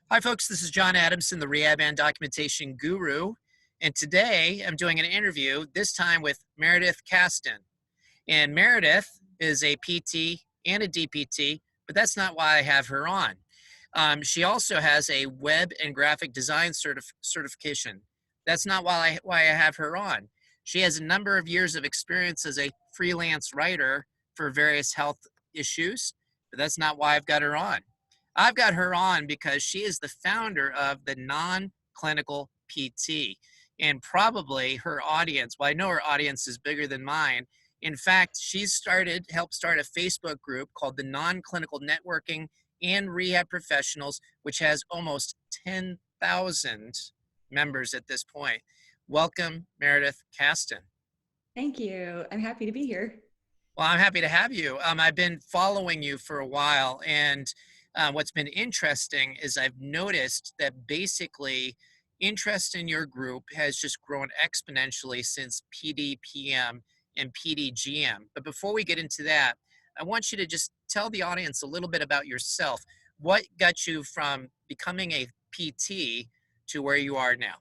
Hi, folks. This is John Adamson, the Rehab and Documentation Guru. And today I'm doing an interview, this time with Meredith Castin. And Meredith is a PT and a DPT, but that's not why I have her on. She also has a web and graphic design certification. That's not why I have her on. She has a number of years of experience as a freelance writer for various health issues, but that's not why I've got her on. I've got her on because she is the founder of the non-clinical PT, and probably her audience, well, I know her audience is bigger than mine. In fact, she's helped start a Facebook group called the Non-Clinical Networking and Rehab Professionals, which has almost 10,000 members at this point. Welcome, Meredith Castin. Thank you. I'm happy to be here. Well, I'm happy to have you. I've been following you for a while, and what's been interesting is I've noticed that basically interest in your group has just grown exponentially since PDPM and PDGM. But before we get into that, I want you to just tell the audience a little bit about yourself. What got you from becoming a PT to where you are now?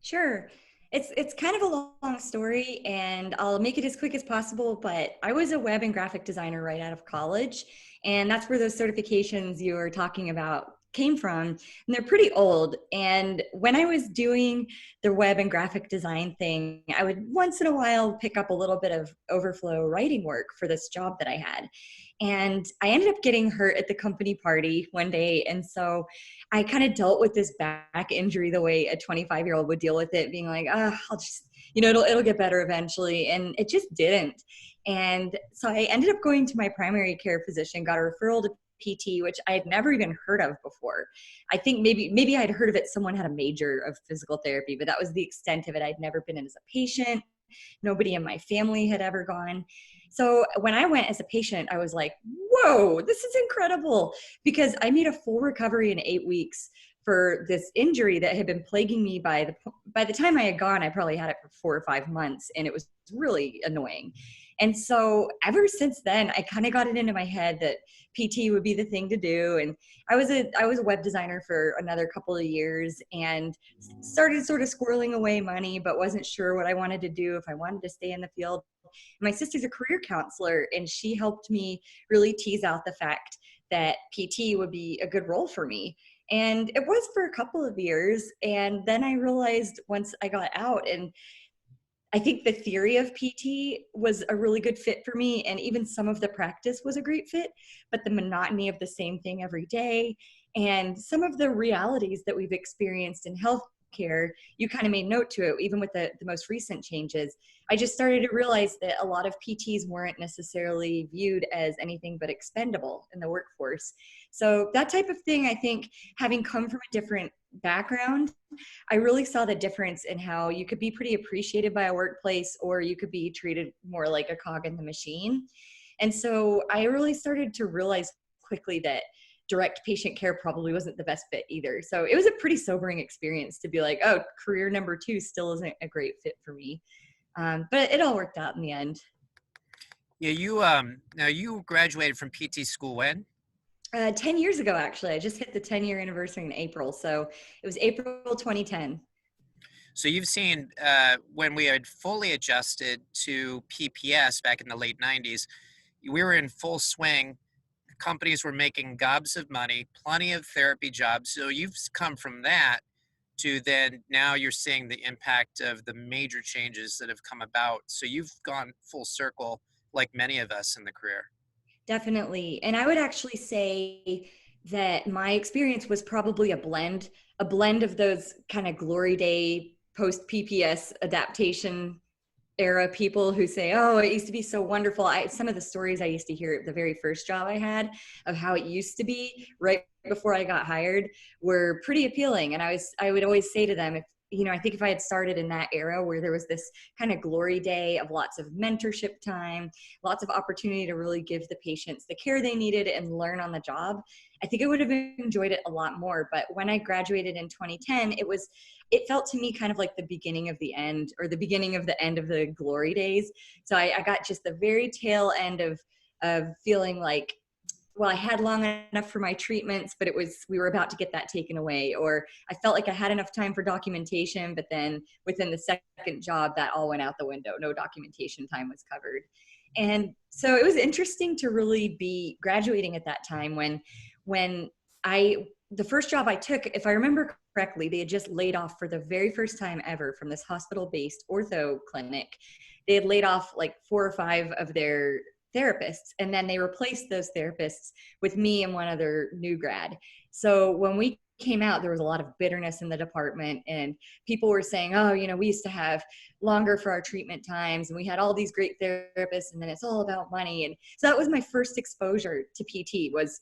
Sure. It's kind of a long story, and I'll make it as quick as possible, but I was a web and graphic designer right out of college, and that's where those certifications you were talking about came from, and they're pretty old. And when I was doing the web and graphic design thing, I would once in a while pick up a little bit of overflow writing work for this job that I had. And I ended up getting hurt at the company party one day, and so I kind of dealt with this back injury the way a 25-year-old would deal with it, being like, oh, I'll just, it'll get better eventually. And it just didn't. And so I ended up going to my primary care physician, got a referral to PT, which I had never even heard of before. I think maybe I'd heard of it. Someone had a major of physical therapy, but that was the extent of it. I'd never been in as a patient. Nobody in my family had ever gone. So when I went as a patient, I was like, whoa, this is incredible, because I made a full recovery in 8 weeks for this injury that had been plaguing me. By the time I had gone, I probably had it for 4 or 5 months, and it was really annoying. And so ever since then, I kind of got it into my head that PT would be the thing to do. And I was a web designer for another couple of years and started sort of squirreling away money, but wasn't sure what I wanted to do, if I wanted to stay in the field. My sister's a career counselor, and she helped me really tease out the fact that PT would be a good role for me. And it was for a couple of years. And then I realized once I got out, and I think the theory of PT was a really good fit for me, and even some of the practice was a great fit, but the monotony of the same thing every day and some of the realities that we've experienced in healthcare, you kind of made note to it, even with the most recent changes. I just started to realize that a lot of PTs weren't necessarily viewed as anything but expendable in the workforce. So that type of thing, I think, having come from a different background, I really saw the difference in how you could be pretty appreciated by a workplace, or you could be treated more like a cog in the machine. And so I really started to realize quickly that direct patient care probably wasn't the best fit either. So it was a pretty sobering experience to be like, oh, career number 2 still isn't a great fit for me. But it all worked out in the end. Yeah, now you graduated from PT school when? 10 years ago, actually. I just hit the 10-year anniversary in April. So it was April 2010. So you've seen when we had fully adjusted to PPS back in the late 90s, we were in full swing. Companies were making gobs of money, plenty of therapy jobs. So you've come from that to then now you're seeing the impact of the major changes that have come about. So you've gone full circle like many of us in the career. Definitely. And I would actually say that my experience was probably a blend of those kind of glory day post PPS adaptation era people who say, oh, it used to be so wonderful. Some of the stories I used to hear at the very first job I had of how it used to be right before I got hired were pretty appealing. And I would always say to them, I think if I had started in that era where there was this kind of glory day of lots of mentorship time, lots of opportunity to really give the patients the care they needed and learn on the job, I think I would have enjoyed it a lot more. But when I graduated in 2010, it felt to me kind of like the beginning of the end, or the beginning of the end of the glory days. So I got just the very tail end of feeling like well, I had long enough for my treatments, but we were about to get that taken away. Or I felt like I had enough time for documentation, but then within the second job, that all went out the window. No documentation time was covered. And so it was interesting to really be graduating at that time when the first job I took, if I remember correctly, they had just laid off for the very first time ever from this hospital-based ortho clinic. They had laid off like 4 or 5 of their therapists, and then they replaced those therapists with me and one other new grad. So when we came out, there was a lot of bitterness in the department, and people were saying, oh, we used to have longer for our treatment times, and we had all these great therapists, and then it's all about money. And so that was my first exposure to PT, was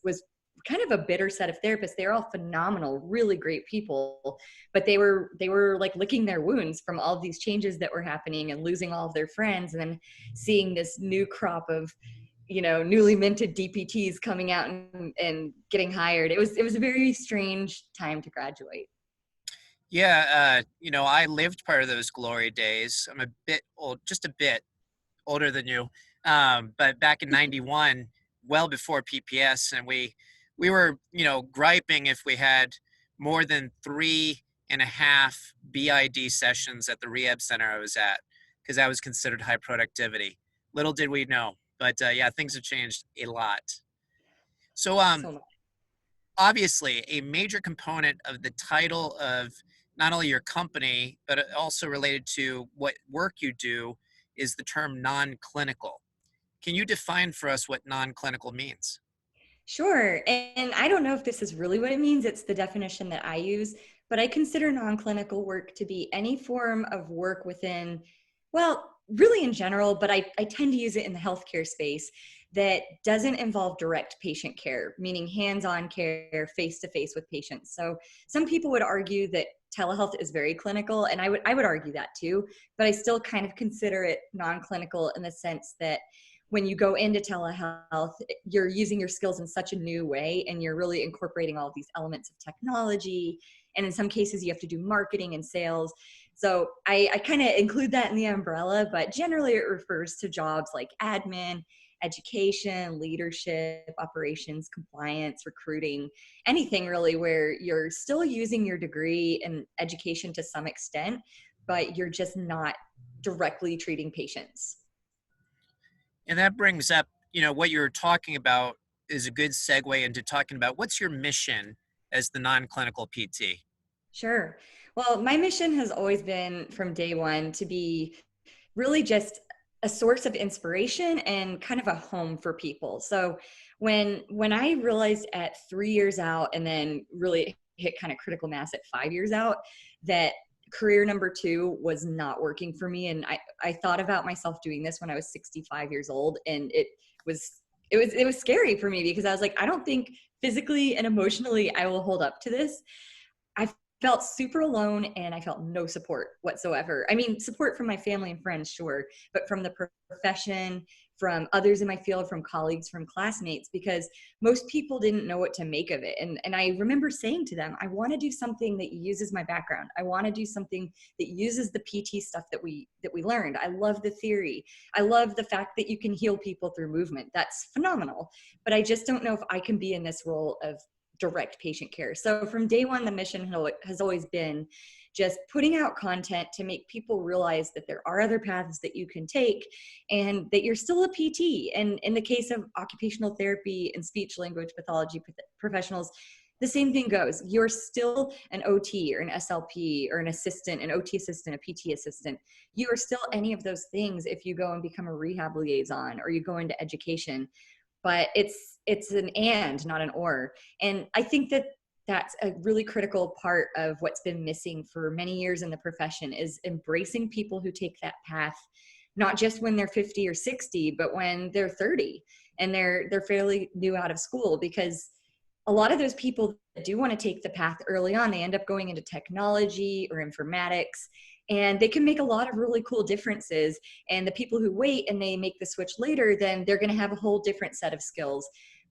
kind of a bitter set of therapists. They were all phenomenal, really great people, but they were like licking their wounds from all of these changes that were happening and losing all of their friends, and then seeing this new crop of newly minted DPTs coming out and getting hired. It was a very strange time to graduate. Yeah, I lived part of those glory days. I'm a bit old, just a bit older than you, but back in '91, well before PPS, and we were, griping if we had more than 3.5 BID sessions at the rehab center I was at, because that was considered high productivity. Little did we know, but yeah, things have changed a lot. So, So much. obviously, a major component of the title of not only your company, but also related to what work you do is the term non-clinical. Can you define for us what non-clinical means? Sure. And I don't know if this is really what it means. It's the definition that I use, but I consider non-clinical work to be any form of work within, well, really in general, but I tend to use it in the healthcare space that doesn't involve direct patient care, meaning hands-on care, face-to-face with patients. So some people would argue that telehealth is very clinical, and I would argue that too, but I still kind of consider it non-clinical in the sense that when you go into telehealth, you're using your skills in such a new way, and you're really incorporating all of these elements of technology. And in some cases, you have to do marketing and sales. So I kind of include that in the umbrella, but generally it refers to jobs like admin, education, leadership, operations, compliance, recruiting, anything really where you're still using your degree and education to some extent, but you're just not directly treating patients. And that brings up, what you're talking about is a good segue into talking about what's your mission as the non-clinical PT? Sure. Well, my mission has always been from day one to be really just a source of inspiration and kind of a home for people. So when I realized at 3 years out, and then really hit kind of critical mass at 5 years out, that career number 2 was not working for me, and I thought about myself doing this when I was 65 years old, and was it was scary for me because I was like, I don't think physically and emotionally I will hold up to this. I felt super alone, and I felt no support whatsoever. I mean, support from my family and friends, sure, but from the profession, from others in my field, from colleagues, from classmates, because most people didn't know what to make of it. And I remember saying to them, I want to do something that uses my background. I want to do something that uses the PT stuff that we learned. I love the theory. I love the fact that you can heal people through movement. That's phenomenal. But I just don't know if I can be in this role of direct patient care. So from day one, the mission has always been just putting out content to make people realize that there are other paths that you can take, and that you're still a PT. And in the case of occupational therapy and speech language pathology professionals, the same thing goes. You're still an OT or an SLP or an assistant, an OT assistant, a PT assistant. You are still any of those things if you go and become a rehab liaison or you go into education. But it's an and, not an or. And I think that that's a really critical part of what's been missing for many years in the profession, is embracing people who take that path, not just when they're 50 or 60, but when they're 30 and they're fairly new out of school. Because a lot of those people that do want to take the path early on, they end up going into technology or informatics, and they can make a lot of really cool differences. And the people who wait and they make the switch later, then they're going to have a whole different set of skills.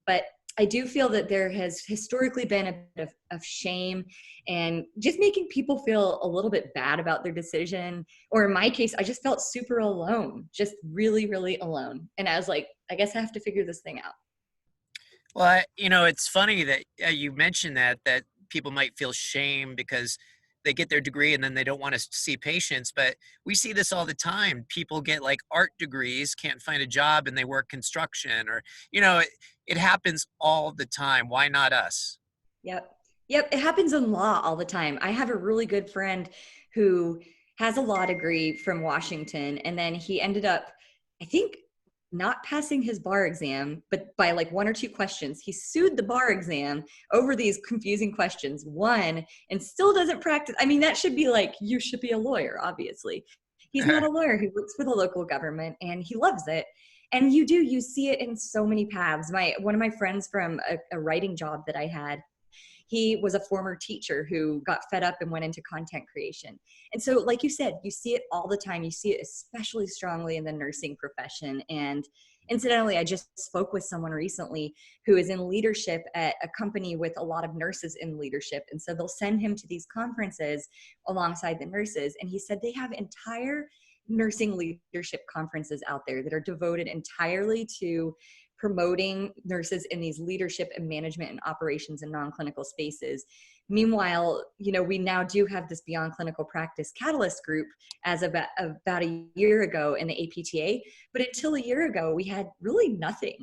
But I do feel that there has historically been a bit of shame and just making people feel a little bit bad about their decision. Or in my case, I just felt super alone, just really, really alone. And I was like, I guess I have to figure this thing out. Well, it's funny that you mentioned that people might feel shame because they get their degree and then they don't want to see patients. But we see this all the time. People get like art degrees, can't find a job, and they work construction, or it happens all the time. Why not us? Yep. Yep. It happens in law all the time. I have a really good friend who has a law degree from Washington, and then he ended up, I think, not passing his bar exam, but by like one or two questions. He sued the bar exam over these confusing questions, won, and still doesn't practice. I mean, that should be like, you should be a lawyer, obviously. He's not a lawyer. He works for the local government and he loves it. And you see it in so many paths. One of my friends from a writing job that I had, he was a former teacher who got fed up and went into content creation. And so, like you said, you see it all the time. You see it especially strongly in the nursing profession. And incidentally, I just spoke with someone recently who is in leadership at a company with a lot of nurses in leadership. And so they'll send him to these conferences alongside the nurses. And he said they have entire nursing leadership conferences out there that are devoted entirely to promoting nurses in these leadership and management and operations and non-clinical spaces. Meanwhile, we now do have this Beyond Clinical Practice Catalyst group as of about a year ago in the APTA, but until a year ago, we had really nothing.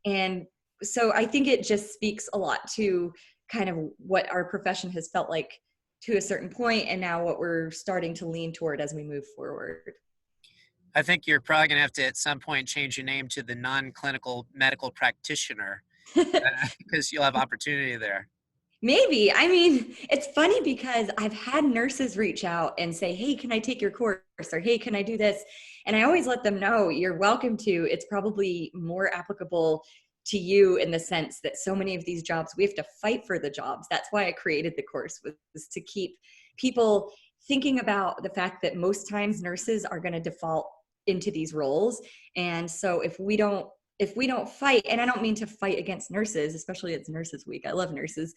And so I think it just speaks a lot to kind of what our profession has felt like to a certain point, and now what we're starting to lean toward as we move forward. I think you're probably going to have to at some point change your name to the non-clinical medical practitioner because you'll have opportunity there. Maybe. I mean, it's funny because I've had nurses reach out and say, hey, can I take your course? Or hey, can I do this? And I always let them know you're welcome to. It's probably more applicable to you in the sense that so many of these jobs, we have to fight for the jobs. That's why I created the course, was to keep people thinking about the fact that most times nurses are going to default into these roles. And so if we don't fight, and I don't mean to fight against nurses, especially it's Nurses Week. I love nurses.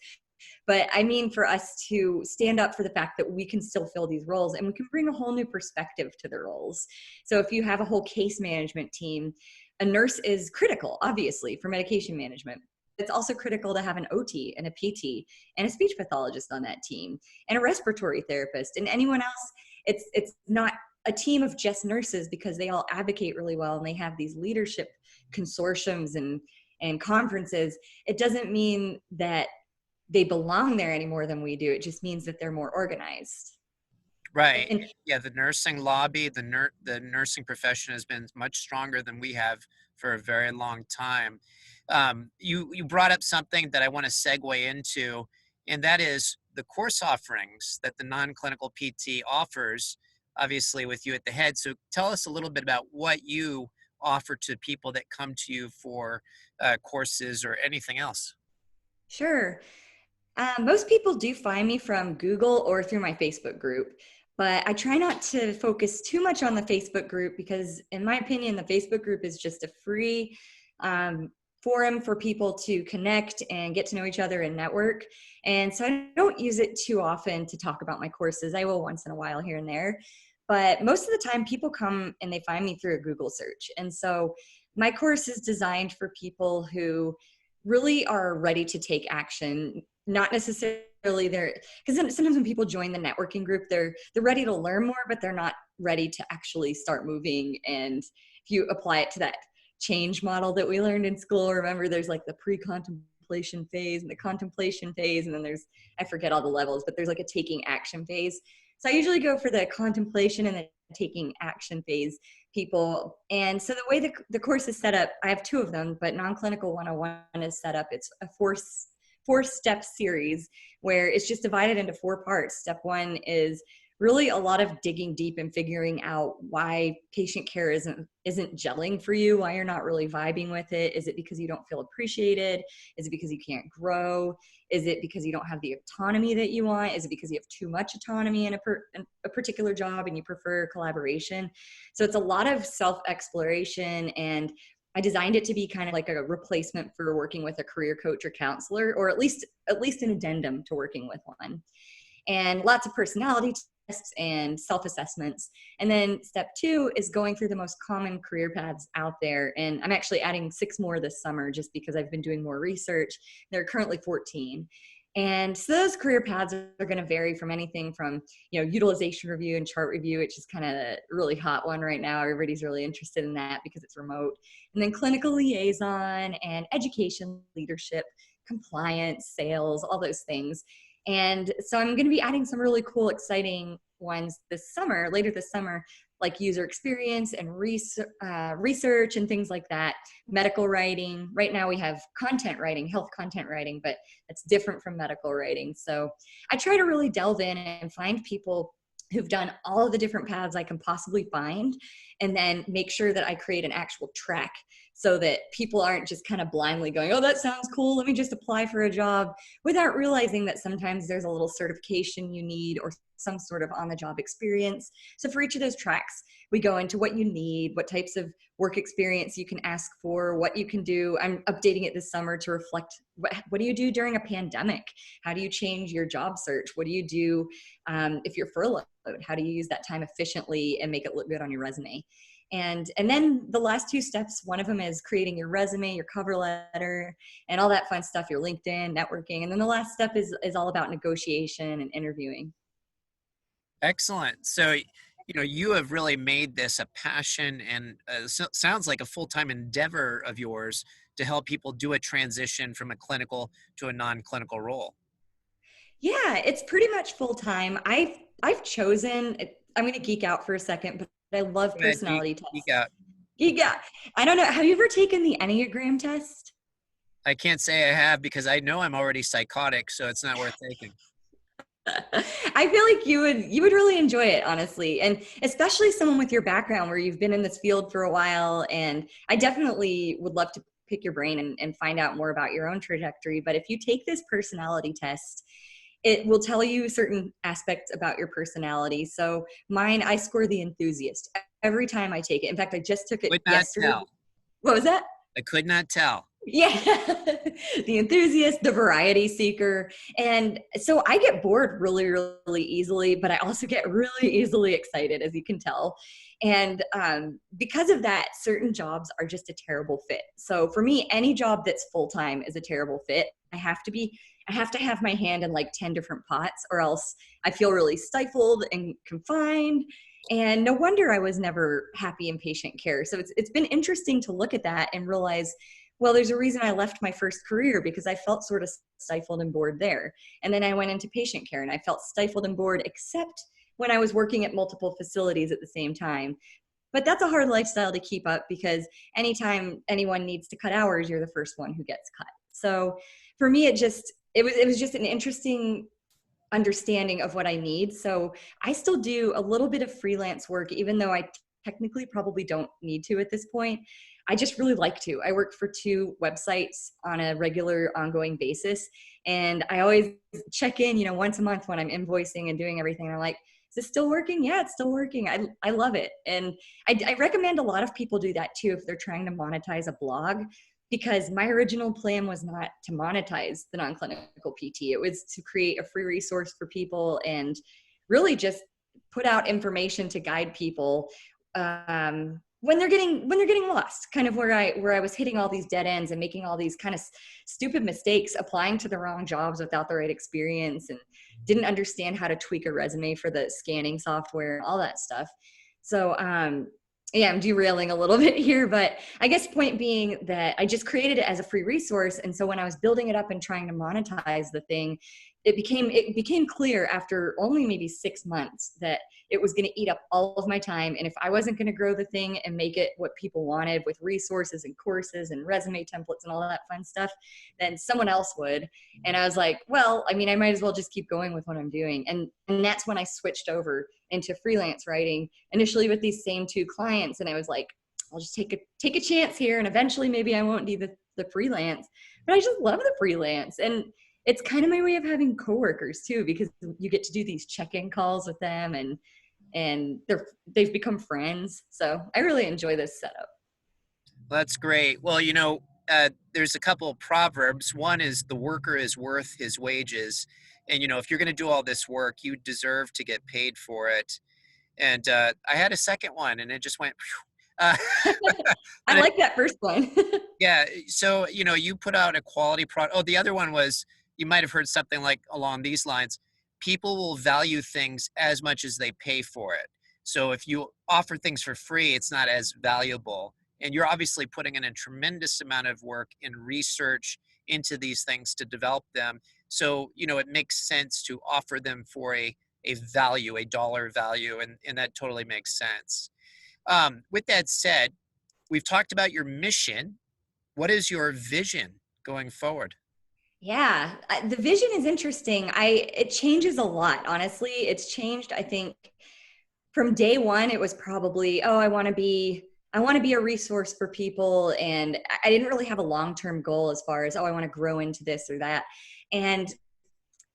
But I mean for us to stand up for the fact that we can still fill these roles and we can bring a whole new perspective to the roles. So if you have a whole case management team, a nurse is critical, obviously, for medication management. It's also critical to have an OT and a PT and a speech pathologist on that team and a respiratory therapist and anyone else. It's not a team of just nurses because they all advocate really well and they have these leadership consortiums and conferences. It doesn't mean that they belong there any more than we do. It just means that they're more organized. Right. And Yeah, the nursing lobby, the nursing profession has been much stronger than we have for a very long time. You brought up something that I want to segue into, and that is the course offerings that the non-clinical PT offers, obviously with you at the head. So tell us a little bit about what you offer to people that come to you for courses or anything else. sure. Most people do find me from Google or through my Facebook group, but I try not to focus too much on the Facebook group because, in my opinion, the Facebook group is just a free forum for people to connect and get to know each other and network. And so I don't use it too often to talk about my courses. I will once in a while here and there, but most of the time people come and they find me through a Google search. And so my course is designed for people who really are ready to take action, not necessarily there, because sometimes when people join the networking group, they're ready to learn more, but they're not ready to actually start moving. And if you apply it to that change model that we learned in school, remember there's like the pre-contemplation phase and the contemplation phase, and then there's, I forget all the levels, but there's like a taking action phase. So I usually go for the contemplation and the taking action phase people. And so the way the course is set up, I have two of them, but Non-Clinical 101 is set up. It's a four-step series where it's just divided into 4 parts. Step 1 is really a lot of digging deep and figuring out why patient care isn't gelling for you, why you're not really vibing with it. Is it because you don't feel appreciated? Is it because you can't grow? Is it because you don't have the autonomy that you want? Is it because you have too much autonomy in a particular job and you prefer collaboration? So it's a lot of self-exploration, and I designed it to be kind of like a replacement for working with a career coach or counselor, or at least an addendum to working with one. And lots of personality and self-assessments. And then step 2 is going through the most common career paths out there. And I'm actually adding 6 more this summer just because I've been doing more research. There are currently 14. And so those career paths are going to vary from anything from, utilization review and chart review, which is kind of a really hot one right now. Everybody's really interested in that because it's remote. And then clinical liaison and education leadership, compliance, sales, all those things. And so I'm going to be adding some really cool, exciting ones later this summer, like user experience and research and things like that. Medical writing. Right now we have content writing, health content writing, but it's different from medical writing. So I try to really delve in and find people who've done all of the different paths I can possibly find, and then make sure that I create an actual track so that people aren't just kind of blindly going, oh, that sounds cool, let me just apply for a job, without realizing that sometimes there's a little certification you need or some sort of on-the-job experience. So for each of those tracks, we go into what you need, what types of work experience you can ask for, what you can do. I'm updating it this summer to reflect what do you do during a pandemic? How do you change your job search? What do you do if you're furloughed? How do you use that time efficiently and make it look good on your resume? And then the last 2 steps, one of them is creating your resume, your cover letter, and all that fun stuff, your LinkedIn, networking. And then the last step is all about negotiation and interviewing. Excellent. So, you have really made this a passion and sounds like a full-time endeavor of yours to help people do a transition from a clinical to a non-clinical role. Yeah, it's pretty much full time. I've chosen. I'm going to geek out for a second, but I love Go ahead, personality geek tests. out. Geek out. I don't know. Have you ever taken the Enneagram test? I can't say I have because I know I'm already psychotic, so it's not worth taking. I feel like you would really enjoy it, honestly, and especially someone with your background where you've been in this field for a while. And I definitely would love to pick your brain and find out more about your own trajectory. But if you take this personality test, it will tell you certain aspects about your personality. So mine, I score the enthusiast every time I take it. In fact, I just took it Could not yesterday. tell. What was that? I could not tell. Yeah. The enthusiast, the variety seeker. And so I get bored really, really easily, but I also get really easily excited, as you can tell. And because of that, certain jobs are just a terrible fit. So for me, any job that's full-time is a terrible fit. I have to have my hand in like 10 different pots, or else I feel really stifled and confined. And no wonder I was never happy in patient care. So it's been interesting to look at that and realize, well, there's a reason I left my first career, because I felt sort of stifled and bored there. And then I went into patient care and I felt stifled and bored, except when I was working at multiple facilities at the same time. But that's a hard lifestyle to keep up, because anytime anyone needs to cut hours, you're the first one who gets cut. So for me, it was just an interesting understanding of what I need. So I still do a little bit of freelance work, even though I technically probably don't need to at this point. I just really like to. I work for 2 websites on a regular ongoing basis. And I always check in, once a month when I'm invoicing and doing everything. And I'm like, is this still working? Yeah, it's still working. I love it. And I recommend a lot of people do that too if they're trying to monetize a blog, because my original plan was not to monetize the non-clinical PT. It was to create a free resource for people and really just put out information to guide people when they're getting lost, kind of where I was hitting all these dead ends and making all these kind of stupid mistakes, applying to the wrong jobs without the right experience, and didn't understand how to tweak a resume for the scanning software and all that stuff. So yeah, I'm derailing a little bit here, but I guess point being that I just created it as a free resource. And so when I was building it up and trying to monetize the thing, it became clear after only maybe 6 months that it was going to eat up all of my time. And if I wasn't going to grow the thing and make it what people wanted with resources and courses and resume templates and all that fun stuff, then someone else would. And I was like, well, I mean, I might as well just keep going with what I'm doing. And that's when I switched over into freelance writing, initially with these same 2 clients. And I was like, I'll just take a chance here, and eventually maybe I won't need the freelance. But I just love the freelance. And it's kind of my way of having coworkers too, because you get to do these check-in calls with them, and they've become friends. So I really enjoy this setup. That's great. Well, there's a couple of proverbs. One is the worker is worth his wages. And, if you're going to do all this work, you deserve to get paid for it. And I had a second one and it just went, phew. I But like that first one. yeah. So, you put out a quality product. Oh, the other one was, you might have heard something like along these lines. People will value things as much as they pay for it. So if you offer things for free, it's not as valuable. And you're obviously putting in a tremendous amount of work and research into these things to develop them. So, it makes sense to offer them for a value, a dollar value, and that totally makes sense. With that said, we've talked about your mission. What is your vision going forward? Yeah, the vision is interesting. It changes a lot, honestly. It's changed, I think, from day one. It was probably, oh, I want to be a resource for people, and I didn't really have a long-term goal as far as, oh, I want to grow into this or that. And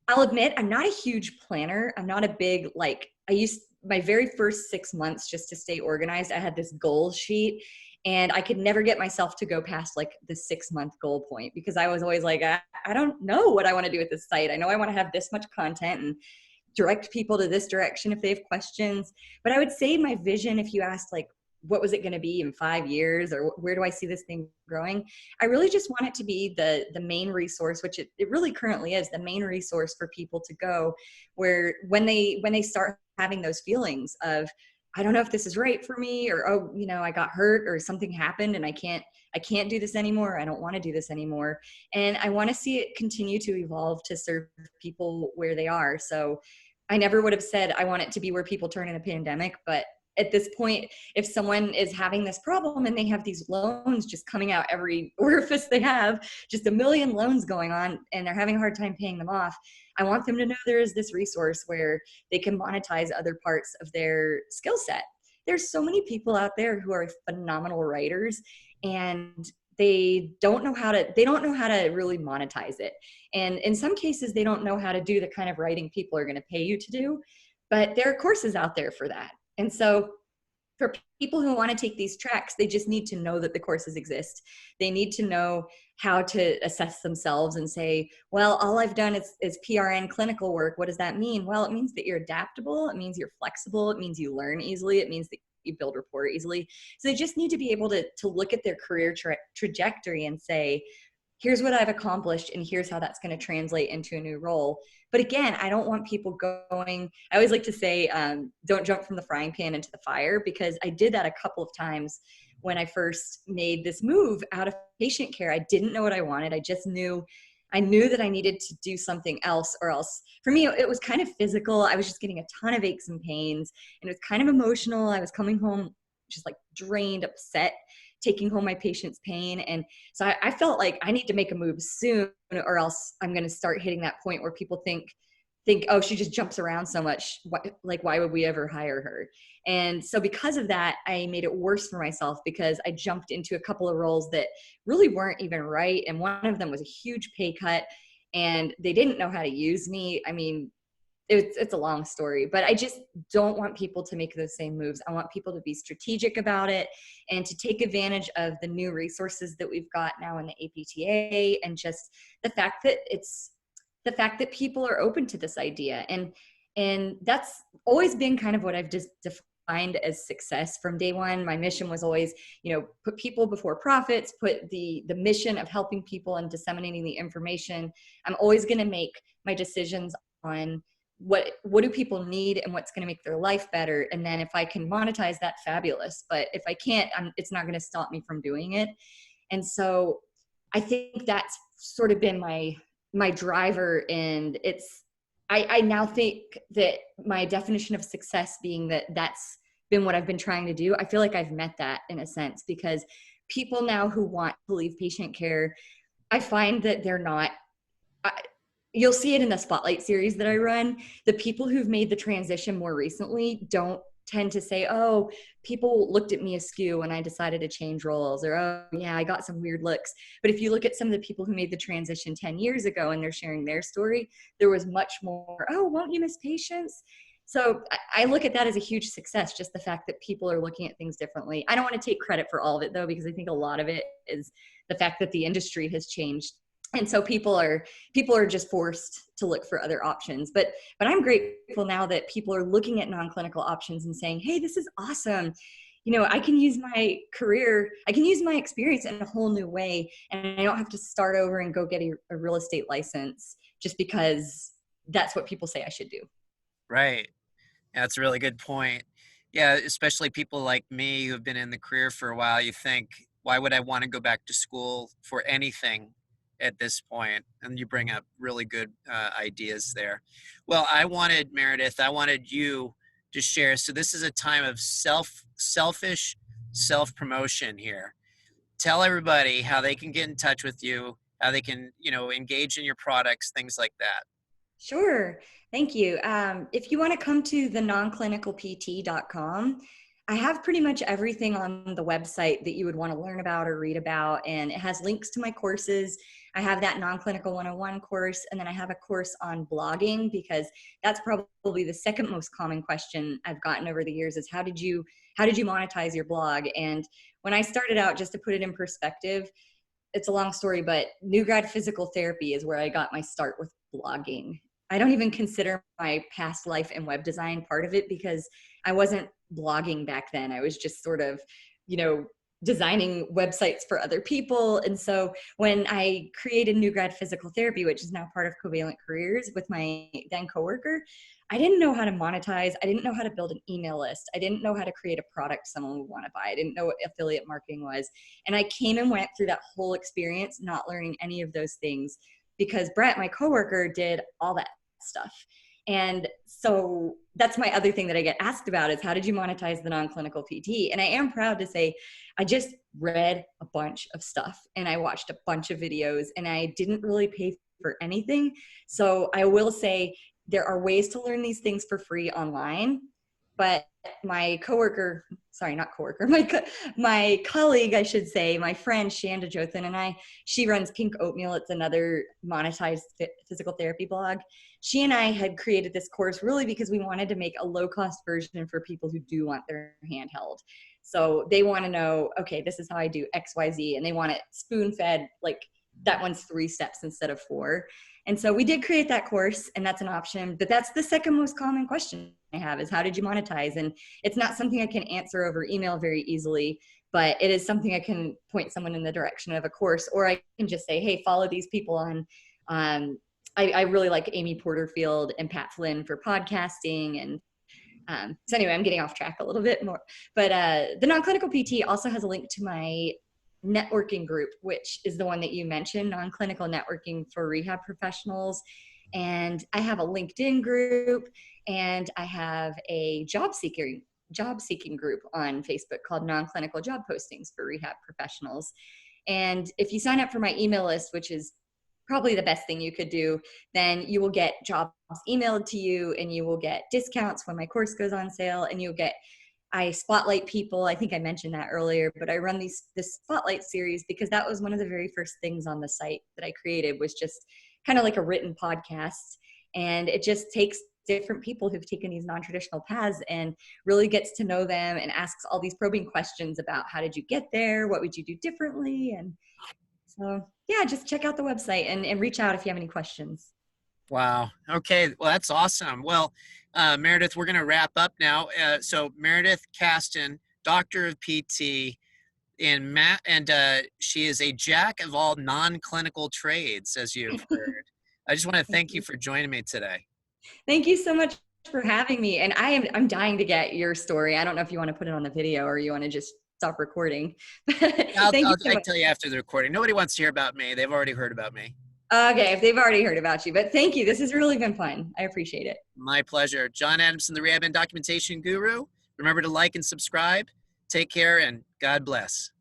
I'll admit, I'm not a huge planner. I'm not a big, like, I used my very first 6 months just to stay organized. I had this goal sheet and I could never get myself to go past like the 6 month goal point because I was always like, I don't know what I want to do with this site. I know I want to have this much content and direct people to this direction if they have questions. But I would say my vision, if you asked like, what was it going to be in 5 years or where do I see this thing growing? I really just want it to be the main resource, which it really currently is the main resource for people to go where when they start having those feelings of, I don't know if this is right for me, or, oh, I got hurt or something happened and I can't do this anymore. I don't want to do this anymore. And I want to see it continue to evolve to serve people where they are. So I never would have said I want it to be where people turn in a pandemic, but at this point, if someone is having this problem and they have these loans just coming out every orifice they have, just a million loans going on, and they're having a hard time paying them off, I want them to know there is this resource where they can monetize other parts of their skill set. There's so many people out there who are phenomenal writers, and they don't know how to really monetize it. And in some cases, they don't know how to do the kind of writing people are going to pay you to do, but there are courses out there for that. And so for people who want to take these tracks, they just need to know that the courses exist. They need to know how to assess themselves and say, well, all I've done is PRN clinical work. What does that mean? Well, it means that you're adaptable. It means you're flexible. It means you learn easily. It means that you build rapport easily. So they just need to be able to look at their career trajectory and say, here's what I've accomplished and here's how that's going to translate into a new role. But again, I don't want people going, I always like to say, don't jump from the frying pan into the fire, because I did that a couple of times when I first made this move out of patient care. I didn't know what I wanted. I knew that I needed to do something else, or else for me, it was kind of physical. I was just getting a ton of aches and pains, and it was kind of emotional. I was coming home just like drained, upset, taking home my patient's pain. And so I felt like I need to make a move soon, or else I'm going to start hitting that point where people think, oh, she just jumps around so much. Why would we ever hire her? And so because of that, I made it worse for myself because I jumped into a couple of roles that really weren't even right. And one of them was a huge pay cut and they didn't know how to use me. I mean, it's a long story, but I just don't want people to make those same moves. I want people to be strategic about it and to take advantage of the new resources that we've got now in the APTA, and just the fact that people are open to this idea. And that's always been kind of what I've just defined as success from day one. My mission was always, put people before profits, put the mission of helping people and disseminating the information. I'm always going to make my decisions on what do people need and what's going to make their life better. And then if I can monetize that, fabulous. But if I can't, it's not going to stop me from doing it. And so I think that's sort of been my driver. And I now think that my definition of success being that's been what I've been trying to do. I feel like I've met that in a sense, because people now who want to leave patient care, I find that they're not, you'll see it in the Spotlight series that I run. The people who've made the transition more recently don't tend to say, oh, people looked at me askew when I decided to change roles, or, oh, yeah, I got some weird looks. But if you look at some of the people who made the transition 10 years ago and they're sharing their story, there was much more, oh, won't you miss patients? So I look at that as a huge success, just the fact that people are looking at things differently. I don't want to take credit for all of it though, because I think a lot of it is the fact that the industry has changed. And so people are just forced to look for other options. But I'm grateful now that people are looking at non-clinical options and saying, hey, this is awesome. You know, I can use my career, I can use my experience in a whole new way. And I don't have to start over and go get a real estate license just because that's what people say I should do. Right. Yeah, that's a really good point. Yeah, especially people like me who have been in the career for a while, you think, why would I want to go back to school for anything at this point? And you bring up really good ideas there. Well, Meredith, I wanted you to share. So this is a time of selfish self-promotion here. Tell everybody how they can get in touch with you, how they can, engage in your products, things like that. Sure. Thank you. If you want to come to the nonclinicalpt.com, I have pretty much everything on the website that you would want to learn about or read about. And it has links to my courses. I have that non-clinical 101 course. And then I have a course on blogging, because that's probably the second most common question I've gotten over the years is how did you monetize your blog? And when I started out, just to put it in perspective, it's a long story, but new grad physical therapy is where I got my start with blogging. I don't even consider my past life in web design part of it, because I wasn't blogging back then. I was just sort of, designing websites for other people. And so when I created New Grad Physical Therapy, which is now part of Covalent Careers with my then coworker, I didn't know how to monetize. I didn't know how to build an email list. I didn't know how to create a product someone would want to buy. I didn't know what affiliate marketing was. And I came and went through that whole experience not learning any of those things, because Brett, my coworker, did all that stuff. And so that's my other thing that I get asked about is how did you monetize the non-clinical PT? And I am proud to say I just read a bunch of stuff and I watched a bunch of videos and I didn't really pay for anything. So I will say there are ways to learn these things for free online. But my coworker, sorry, not coworker, my colleague, I should say, my friend Shanda Jothan and she runs Pink Oatmeal. It's another monetized physical therapy blog. She and I had created this course really because we wanted to make a low-cost version for people who do want their handheld. So they want to know, okay, this is how I do X, Y, Z, and they want it spoon-fed, like that one's 3 steps instead of 4. And so we did create that course, and that's an option. But that's the second most common question I have is how did you monetize? And it's not something I can answer over email very easily, but it is something I can point someone in the direction of a course, or I can just say, hey, follow these people on I really like Amy Porterfield and Pat Flynn for podcasting. And so anyway, I'm getting off track a little bit more. But the non-clinical PT also has a link to my networking group, which is the one that you mentioned, non-clinical networking for rehab professionals. And I have a LinkedIn group, and I have a job seeking group on Facebook called Non-Clinical Job Postings for Rehab Professionals. And if you sign up for my email list, which is probably the best thing you could do, then you will get jobs emailed to you, and you will get discounts when my course goes on sale, and I spotlight people. I think I mentioned that earlier, but I run this spotlight series because that was one of the very first things on the site that I created, was just kind of like a written podcast. And it just takes different people who've taken these non-traditional paths and really gets to know them and asks all these probing questions about how did you get there? What would you do differently? And so, yeah, just check out the website and reach out if you have any questions. Wow. Okay. Well, that's awesome. Well, Meredith, we're going to wrap up now. So Meredith Castin, Doctor of PT, and she is a jack of all non-clinical trades, as you've heard. I just want to thank you for joining me today. Thank you so much for having me. And I'm dying to get your story. I don't know if you want to put it on the video or you want to just stop recording. I'll tell you after the recording. Nobody wants to hear about me. They've already heard about me. Okay, if they've already heard about you. But thank you. This has really been fun. I appreciate it. My pleasure. John Adamson, the Rehab and Documentation Guru. Remember to like and subscribe. Take care, and God bless.